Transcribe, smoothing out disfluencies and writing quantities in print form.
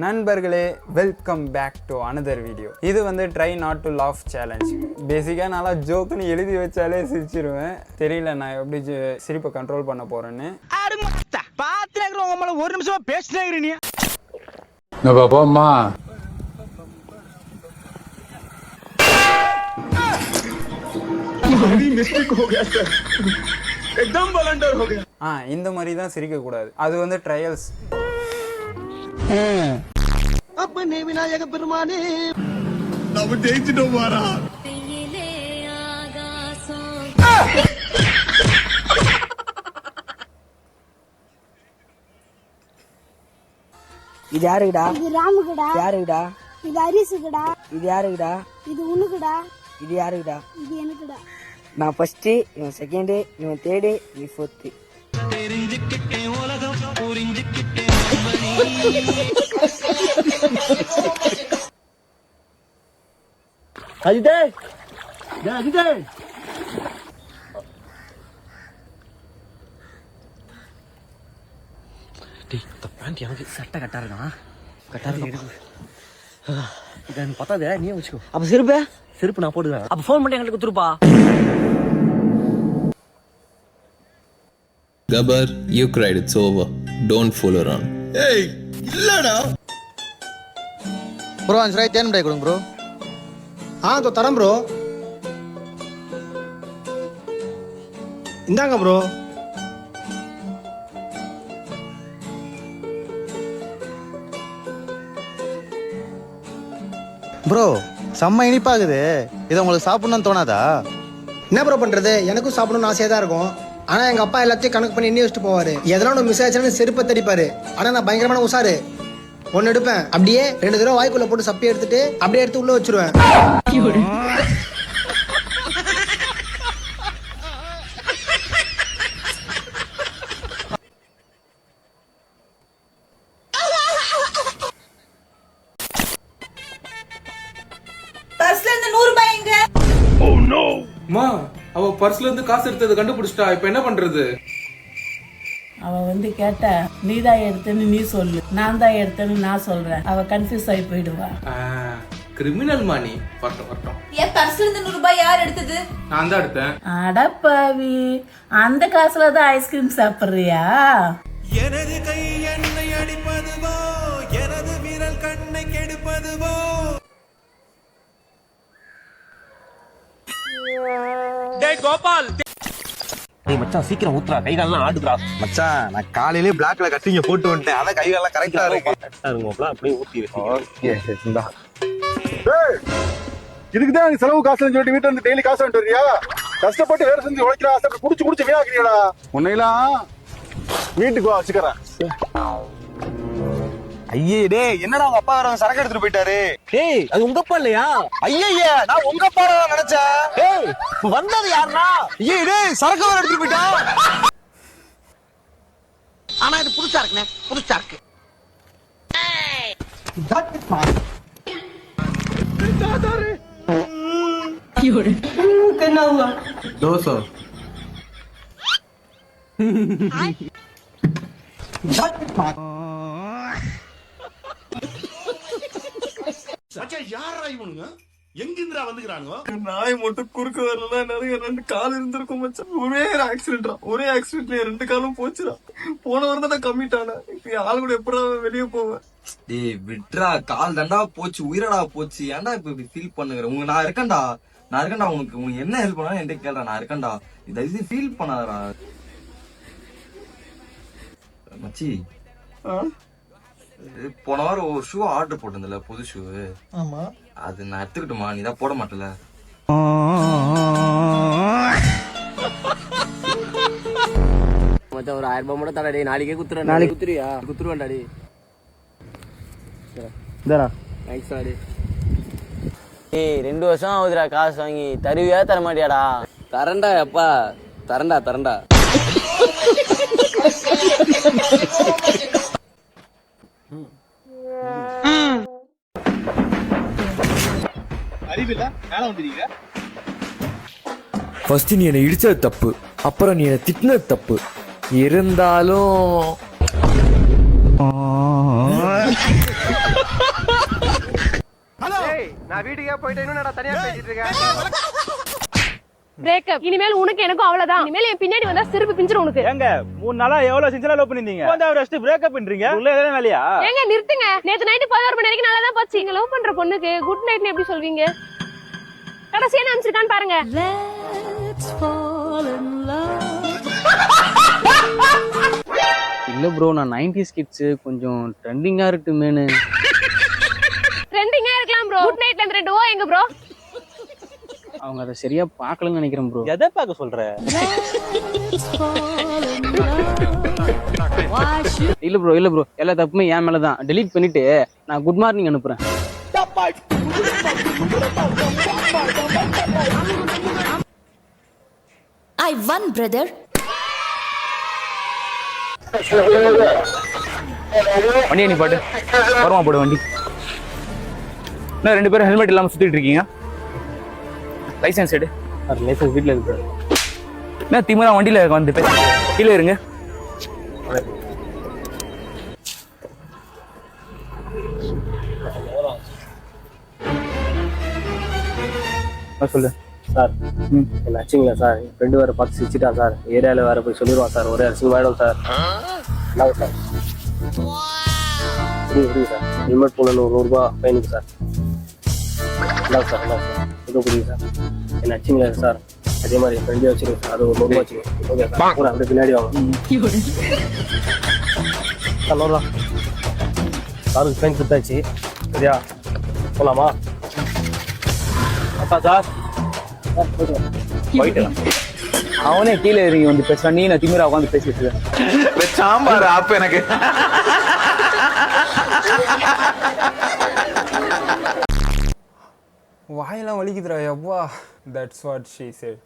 நண்பர்களே, welcome back to another video. இது வந்து try not to laugh challenge. பேசிக்காக நல்லா ஜோக்குன்னு எழுதி வச்சாலே சிரிச்சிருவேன். தெரியல நான் எப்படி சிரிப்பை கண்ட்ரோல் பண்ண போறேன்னு. ஒரு நிமிஷமா பேசினே பாப்பாம்மா இந்த மாதிரி தான் சிரிக்க கூடாது. அது வந்து ட்ரையல்ஸ். அப்பனே விநாயக பெருமானே நம்ம ஜெயிச்சிட்டோம் பாரா. இது யாருக்குடா? இது ராமுக்குடா. யாருக்குடா? இது ஹரிசுக்குடா. இது யாருக்குடா? இது உனக்குடா. இது யாருக்குடா? இது எனக்குடா. நான் ஃபர்ஸ்ட், இவன் செகண்ட், இவன் தேர்டு, நீ ஃபோர்த். அஜிதே அஜிதே எனக்கு சட்டை கட்டாருண்ணா. பத்தாது, நீ வச்சுக்கோ. அப்ப செருப்பு நான் போடுவேன். அப்ப போன் பண்ணி எங்களுக்கு கொடுத்துருப்பா. Gabbar, you cried, it's over. Don't fool around. Hey, இல்லடா. ப்ரோ அந்த ரைட் டேன் டை கொடுங்க ப்ரோ. தோ தரம் ப்ரோ. இந்தாங்க ப்ரோ. ப்ரோ செம்ம இனிப்பாகுது. இதை உங்களுக்கு சாப்பிடணும்னு தோணாதா? என்ன ப்ரோ பண்றது, எனக்கும் சாப்பிடணும்னு ஆசையா தான் இருக்கும். ஆனா எங்க அப்பா எல்லாத்தையும் கணக்கு பண்ணி எண்ணி வச்சுட்டு போவாரு. எதனா ஒன்று மிஸ் ஆச்சுன்னு செருப்பை தடிப்பாரு. ஆனா நான் பயங்கரமான உசாரு. ஒன்னு எடுப்பேன், அப்படியே 2 தடவை வாய்க்குள்ள போட்டு சப்பி எடுத்துட்டு அப்படியே எடுத்து உள்ள வச்சிருவேன். அவ பர்ஸ்ல இருந்து காசு எடுத்தது கண்டுபிடிச்சிட்டா. இப்ப என்ன பண்றது? அவ வந்து கேட்டா நீதான் எடுத்தேன்னு நீ சொல்லு, நான் தான் எடுத்தேன்னு நான் சொல்றேன். அவ கன்ஃபியூஸ் ஆகி போயிடுவா. கிரிமினல் மானி. வரட்டும். என் பர்ஸ்ல இருந்து 100 ரூபாய் யார் எடுத்தது? நான் தான் எடுத்தேன். அடப்பாவி, அந்த காசுல தான் ஐஸ்கிரீம் சாப்பிடுறியா? எனது கை என்னை அடிப்பதுவோ, எனது விரல் கண்ணை கெடுப்பதுவோ. டேய் கோபால், டேய் மச்சான் சீக்கிரம் ஊத்துறா, கை கால்லாம் ஆடுதுடா. மச்சான் நான் காலையிலே பிளாக்ல கட்டிங்க போட்டு வந்துட்டேன். அதான் கை கால்லாம் கரெக்டா இருக்கு. அப்படியே ஊத்தி. ஓகே இந்தா. ஏய் இதுக்கு தான் செலவு காசுன்னு சொல்லிட்டு வீட்டுல இருந்து டெய்லி காசு வாங்கிட்டு வரியா? கஷ்டப்பட்டு வேலை செஞ்சு உழைக்கிறா, ஆசை குடிச்சு வீணாக்குறியாடா. உன்னையெல்லாம் வீட்டுக்கு வச்சுக்கிறேன். ஐயே டேய், என்னடா உங்க அப்பா வேற சரக்கு எடுத்துட்டு போயிட்டாரு? டேய் அது உங்க அப்பா இல்லையா? ஐயே நான் உங்க அப்பா நினைச்சேன். டேய் வந்தது யாருடா? ஐயே டேய் சரக்கு வேற எடுத்துட்டு போயிட்டா. ஆனா இது புதுசா இருக்குனே, புதுசா இருக்கு. தோசை. யாரா இவனுங்க? எங்கிருந்துடா வந்துக்கிறானுங்க? நாய் மட்டும் குறுக்க வரல, நிறைய 2 கால் இருந்திருக்கும் மச்சான். ஒரே ஆக்சிடென்ட்ரா, ஒரே ஆக்சிடென்ட்ல 2 காலும் போச்சுடா. போன வாரம் தான் நான் கம்மிட் ஆனேன். இப்ப ஆள் கூட எப்படா வெளியே போவேன்? டேய் விட்ரா, கால் தண்டா போச்சு, உயிரடா போச்சு. ஏன்டா இப்ப இப்படி ஃபீல் பண்ணுங்க? நான் இருக்கேன்டா உனக்கு என்ன ஹெல்ப் பண்ணாலும் என்கிட்ட கேள்றா, நான் இருக்கேன்டா. இதை ஃபீல் பண்ணாதடா மச்சி. போன வாரம் ஒரு ஷூ ஆர்டர் போட்டிருந்தல, புது ஷூ. ஆமா, அது நான் எடுத்துக்கிட்டுமா? நீ தான் போட மாட்டல. மச்சான் ஒரு 1000 ரூபாய் மட்டும் தரடா. நாளைக்கே குத்துறேன். நாளைக்கு குத்துறியா? குத்துருவேன்டா டேய். இந்தடா தேங்க்ஸ் டா டேய். ஏய் 2 வருஷம் ஆகுதுடா காசு வாங்கி. தருவியா தர மாட்டியாடா? தரேன்டா அப்பா, தரேன்டா. அறிவில்ல மேல வந்துறீங்க. ஃபர்ஸ்ட் நீ என்னை இடிச்சது தப்பு, அப்புறம் நீ என்னை திட்டினது தப்பு. இருந்தாலும் நான் வீட்டுக்கே போயிட்டு இன்னும் நான் தனியா பேசிட்டு இருக்கேன். பிரேக்கப். இனிமேல் உனக்கு எனக்கும் அவ்வளவுதான். இனிமேல் என் பின்னாடி வந்தா செருப்பு பிஞ்சிரும் உனக்கு. ஏங்க 3 நாளா எவ்வளவு சின்சியரா லவ் பண்ணிருந்தீங்க, வந்து அவர் ஃபர்ஸ்ட் பிரேக்கப் பண்றீங்க. உள்ள எதனா வேலையா? ஏங்க நிறுத்துங்க. நேத்து நைட் 11 மணி வரைக்கும் நல்லா தான் போச்சு. நீங்க லவ் பண்ற பொண்ணுக்கு குட் நைட்னு எப்படி சொல்வீங்க? கடைசியா நினைச்சிருக்கான்னு பாருங்க. இல்ல ப்ரோ, நான் 90s கிட்ஸ், கொஞ்சம் ட்ரெண்டிங்கா இருக்குமேனு. ட்ரெண்டிங்கா இருக்கலாம் ப்ரோ. குட் நைட்ல அந்த 2 ஓ எங்க ப்ரோ? அவங்க அதை சரியா பார்க்கலன்னு நினைக்கிறேன் ப்ரோ. எதை பார்க்க சொல்ற? இல்ல ப்ரோ எல்லா தப்புமே என் மேலதான். டெலீட் பண்ணிட்டு நான் குட் மார்னிங் அனுப்புறேன். I won brother. வண்டியை நீ பாட்டு வருமா போடு வண்டி. என்ன 2 பேரும் ஹெல்மெட் இல்லாம சுத்திட்டு இருக்கீங்க? லைசன்ஸ் எடு. லைசன்ஸ் வீட்ல இருக்கு. என்ன திமிரா வண்டியில வந்து கீழே இருங்க. சொல்லு சார். என்ன ஆச்சுங்களா சார்? என் ஃப்ரெண்டு வேற பார்த்து சிரிச்சிட்டான் சார். ஏரியாவில் வேற போய் சொல்லிடுவான் சார். ஒரே அரிசி வாயிடும் சார். இல்லாங்க சார். புரியுது சார். ஹெல்மெட் போடணும், 100 ரூபா ஃபைனுக்கு சார். இல்லாங்க சார். எதுவும் புரியுது சார். என்ன ஆச்சுங்களா சார்? அதே மாதிரி என் ஃப்ரெண்டே வச்சிருக்கேன் சார். அது ஒரு 100 ரூபா வச்சுக்கோங்க. Okay sir. கூட அப்படியே பின்னாடி வாங்க சார். 100 ரூபா சாருக்கு ஃபைன் கொடுத்தாச்சு. சரியா? போலாமா? அப்பா சார் போயிட்டு அவனே கீழே இறங்கி வந்து பேசுறான். நீ நான் திமிரா உட்காந்து பேசிட்டு இருக்கேன். சாம்பார் அப்ப எனக்கு வாயெல்லாம் வலிக்குதுடா. அப்பா. That's what she said.